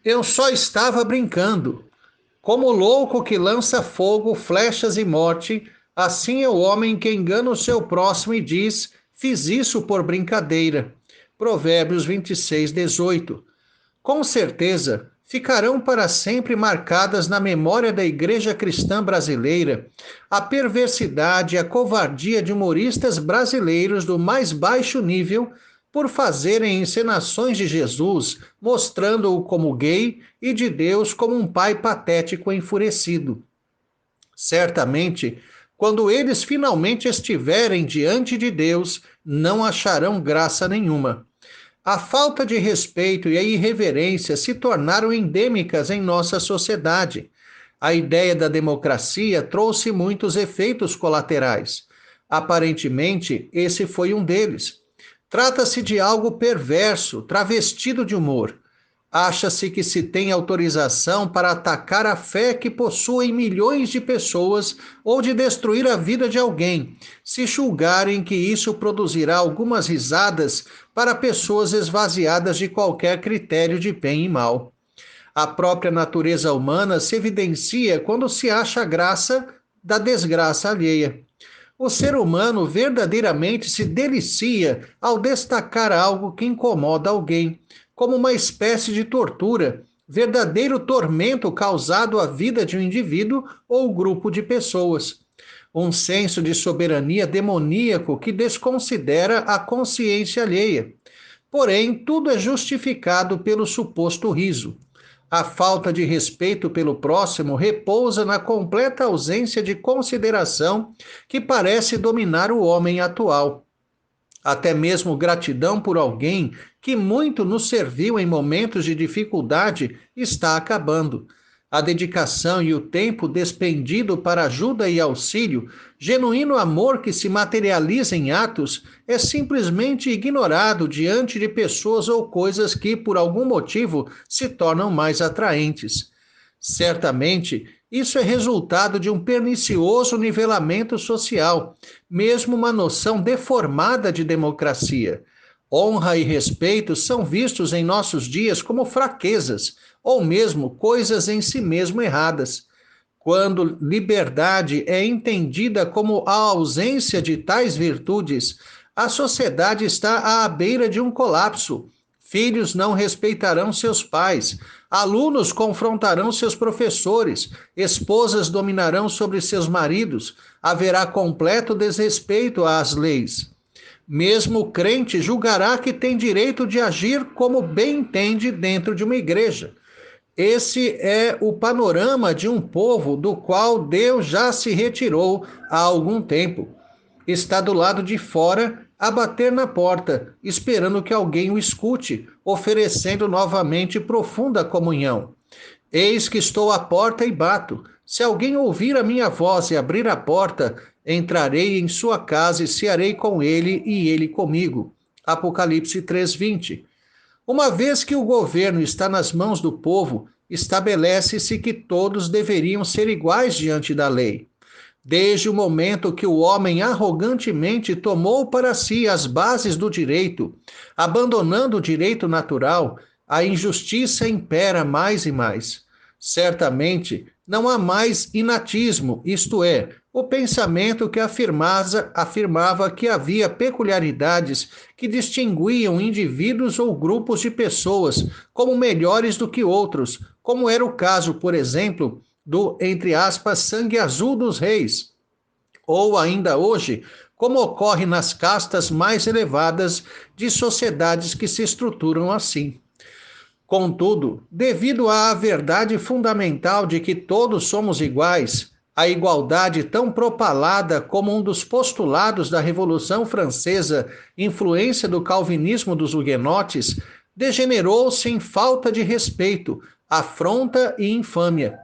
Eu só estava brincando. Como o louco que lança fogo, flechas e morte, assim é o homem que engana o seu próximo e diz: fiz isso por brincadeira. Provérbios 26:18. Com certeza, ficarão para sempre marcadas na memória da igreja cristã brasileira a perversidade e a covardia de humoristas brasileiros do mais baixo nível por fazerem encenações de Jesus, mostrando-o como gay e de Deus como um pai patético e enfurecido. Certamente, quando eles finalmente estiverem diante de Deus, não acharão graça nenhuma. A falta de respeito e a irreverência se tornaram endêmicas em nossa sociedade. A ideia da democracia trouxe muitos efeitos colaterais. Aparentemente, esse foi um deles. Trata-se de algo perverso, travestido de humor. Acha-se que se tem autorização para atacar a fé que possuem milhões de pessoas ou de destruir a vida de alguém, se julgarem que isso produzirá algumas risadas para pessoas esvaziadas de qualquer critério de bem e mal. A própria natureza humana se evidencia quando se acha graça da desgraça alheia. O ser humano verdadeiramente se delicia ao destacar algo que incomoda alguém, como uma espécie de tortura, verdadeiro tormento causado à vida de um indivíduo ou grupo de pessoas. Um senso de soberania demoníaco que desconsidera a consciência alheia. Porém, tudo é justificado pelo suposto riso. A falta de respeito pelo próximo repousa na completa ausência de consideração que parece dominar o homem atual. Até mesmo gratidão por alguém que muito nos serviu em momentos de dificuldade está acabando. A dedicação e o tempo despendido para ajuda e auxílio, genuíno amor que se materializa em atos, é simplesmente ignorado diante de pessoas ou coisas que, por algum motivo, se tornam mais atraentes. Certamente, isso é resultado de um pernicioso nivelamento social, mesmo uma noção deformada de democracia. Honra e respeito são vistos em nossos dias como fraquezas, ou mesmo coisas em si mesmo erradas. Quando liberdade é entendida como a ausência de tais virtudes, a sociedade está à beira de um colapso. Filhos não respeitarão seus pais, alunos confrontarão seus professores, esposas dominarão sobre seus maridos, haverá completo desrespeito às leis. Mesmo o crente julgará que tem direito de agir como bem entende dentro de uma igreja. Esse é o panorama de um povo do qual Deus já se retirou há algum tempo. Está do lado de fora, a bater na porta, esperando que alguém o escute, oferecendo novamente profunda comunhão. Eis que estou à porta e bato. Se alguém ouvir a minha voz e abrir a porta, entrarei em sua casa e cearei com ele e ele comigo. Apocalipse 3:20. Uma vez que o governo está nas mãos do povo, estabelece-se que todos deveriam ser iguais diante da lei. Desde o momento que o homem arrogantemente tomou para si as bases do direito, abandonando o direito natural, a injustiça impera mais e mais. Certamente, não há mais inatismo, isto é, o pensamento que afirmava que havia peculiaridades que distinguiam indivíduos ou grupos de pessoas como melhores do que outros, como era o caso, por exemplo, do, entre aspas, sangue azul dos reis, ou ainda hoje, como ocorre nas castas mais elevadas de sociedades que se estruturam assim. Contudo, devido à verdade fundamental de que todos somos iguais, a igualdade tão propalada como um dos postulados da Revolução Francesa, influência do calvinismo dos huguenotes, degenerou-se em falta de respeito, afronta e infâmia.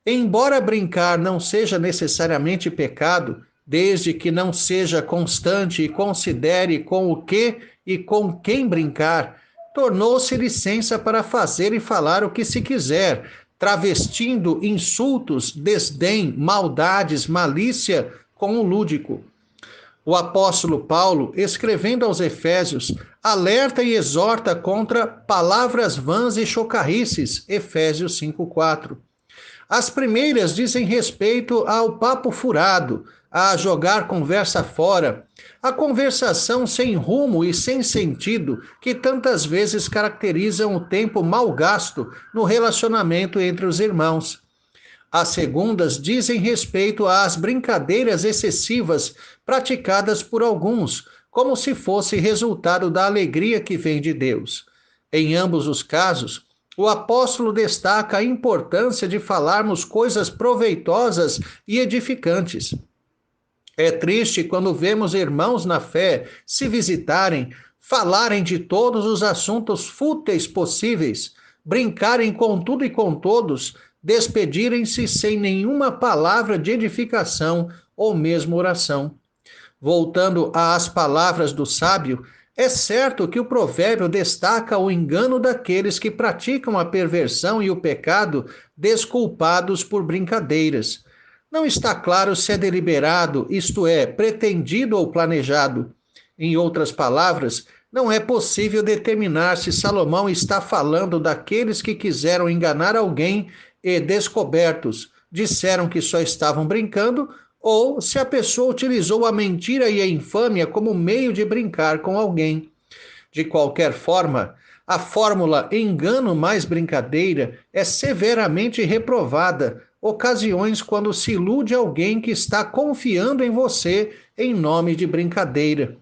Embora brincar não seja necessariamente pecado, desde que não seja constante e considere com o que e com quem brincar, tornou-se licença para fazer e falar o que se quiser, travestindo insultos, desdém, maldades, malícia com o lúdico. O apóstolo Paulo, escrevendo aos Efésios, alerta e exorta contra palavras vãs e chocarrices, Efésios 5:4. As primeiras dizem respeito ao papo furado, a jogar conversa fora, a conversação sem rumo e sem sentido que tantas vezes caracterizam o tempo mal gasto no relacionamento entre os irmãos. As segundas dizem respeito às brincadeiras excessivas praticadas por alguns, como se fosse resultado da alegria que vem de Deus. Em ambos os casos, o apóstolo destaca a importância de falarmos coisas proveitosas e edificantes. É triste quando vemos irmãos na fé se visitarem, falarem de todos os assuntos fúteis possíveis, brincarem com tudo e com todos, despedirem-se sem nenhuma palavra de edificação ou mesmo oração. Voltando às palavras do sábio, é certo que o provérbio destaca o engano daqueles que praticam a perversão e o pecado desculpados por brincadeiras. Não está claro se é deliberado, isto é, pretendido ou planejado. Em outras palavras, não é possível determinar se Salomão está falando daqueles que quiseram enganar alguém e, descobertos, disseram que só estavam brincando, ou se a pessoa utilizou a mentira e a infâmia como meio de brincar com alguém. De qualquer forma, a fórmula engano mais brincadeira é severamente reprovada, ocasiões quando se ilude alguém que está confiando em você em nome de brincadeira.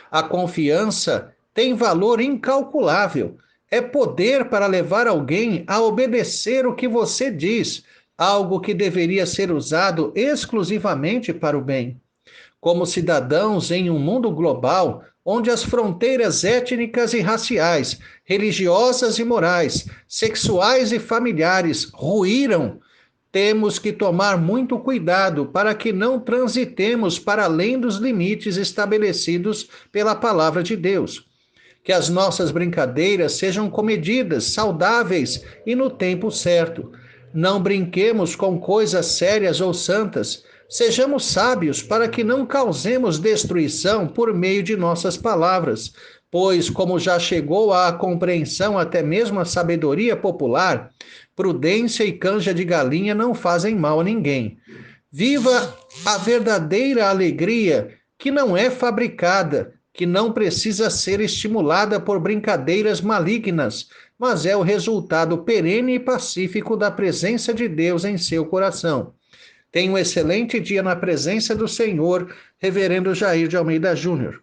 A confiança tem valor incalculável. É poder para levar alguém a obedecer o que você diz, algo que deveria ser usado exclusivamente para o bem. Como cidadãos em um mundo global, onde as fronteiras étnicas e raciais, religiosas e morais, sexuais e familiares ruíram, temos que tomar muito cuidado para que não transitemos para além dos limites estabelecidos pela palavra de Deus. Que as nossas brincadeiras sejam comedidas, saudáveis e no tempo certo. Não brinquemos com coisas sérias ou santas. Sejamos sábios para que não causemos destruição por meio de nossas palavras, pois, como já chegou à compreensão até mesmo a sabedoria popular, prudência e canja de galinha não fazem mal a ninguém. Viva a verdadeira alegria, que não é fabricada, que não precisa ser estimulada por brincadeiras malignas, mas é o resultado perene e pacífico da presença de Deus em seu coração. Tenha um excelente dia na presença do Senhor, Reverendo Jair de Almeida Júnior.